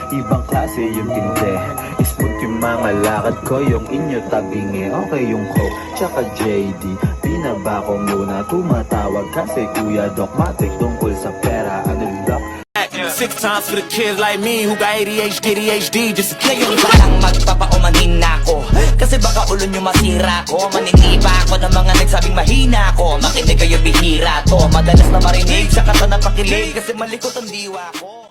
Ibang klase yung tinte, smooth yung mga lakad ko. Yung inyo tabingi, okay yung Coke tsaka JD. Binaba ko muna, tumatawag kasi Kuya Dogmatic tungkol sa pera. Ano Doc? 6 times for the kids like me who got ADHD just play on Parang magpapaumanhin na ako kasi baka ulo nyo masira ko. Maniniba ako ng mga nagsabing mahina ko. Makinig kayo bihira to, madalas na marinig sa kata na pakilig kasi malikot ang diwa ko.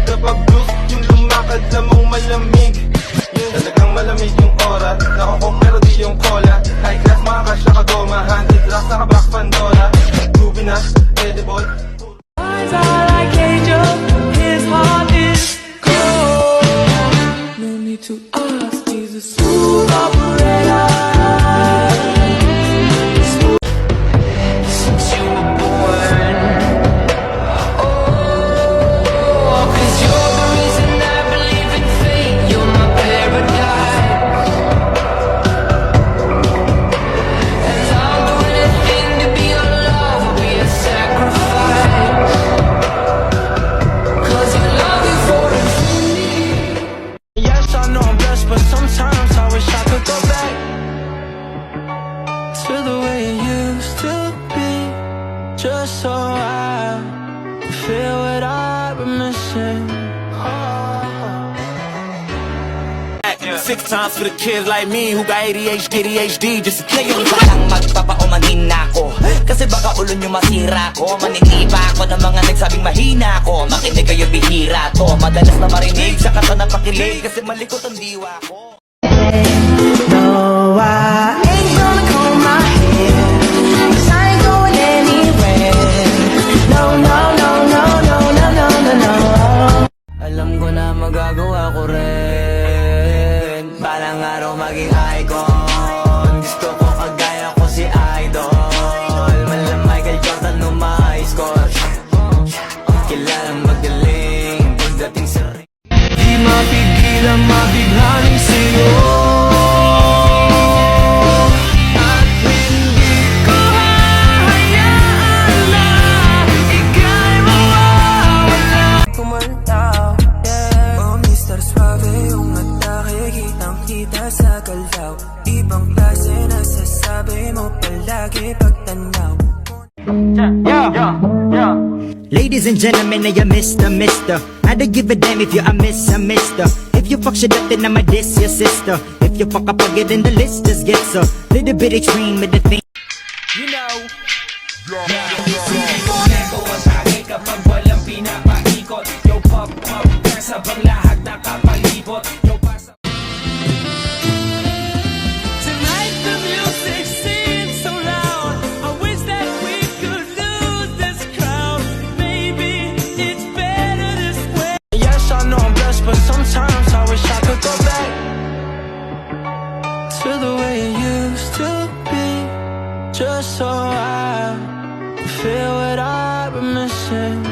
Kapag gusto yung lumakad lamang malamig, talagang malamig yung aura. Nakakok pero di yung cola. High class makakasya ka goma. Handed drugs naka-black Pandora. Groovy na, edible. Eyes are like angel, his heart is cold. No need to ask, he's a smooth operator. Since you were born, oh, 'cause you're the reason I believe in fate. You're my paradise, and I'll do anything to be your love, will be a sacrifice. 'Cause you love me for infinity. Yes, I know I'm blessed, but sometimes I wish I could go back To the way it used to be, just so I feel what I've been missing. 6 times for the kids like me who got ADHD just play on Parang magpapaumanhin na ako kasi baka ulo nyo masira ko. Maniniba ako ng mga nagsabing mahina ko. Makinig kayo bihira to, madalas na marinig sa kata na pakilig kasi malikot ang diwa ko. No, I ain't gonna comb my hair, 'cause I ain't going anywhere. No, no, no, no, no, no, no, no, no. Alam ko na magagawa ko rin, balang araw maging icon. Gusto ko kagaya ko si Idol, mala Michael Jordan no ma-high score. Kilalang magaling pagdating sa ring. Di mapigilan, mabighaning sa'yo. At hindi ko hahayaan na ika'y mawawala. Kumaltaw, yeah. Oh, Mr. Suave, yung atake, kitang-kita sa galaw. Ibang klase na sasabi mo palagi pagtanaw. Ladies and gentlemen, I am Mr. I don't give a damn if you're a mister. If you fuck shit up, then I'ma diss your sister. If you fuck up, I'll get in the list, just get so little bit extreme with the thing. You know Hindi ko neto ang tagay kapag walang pinapaikot. Yo pop pop, sabang lahat nakapalibot. Yo pasa. Tonight the music seems so loud. I wish that we could lose this crowd. Maybe it's better this way. Yes, I know I'm blessed, but sometimes I wish I could go back To the way it used to be, just so I feel what I've been missing.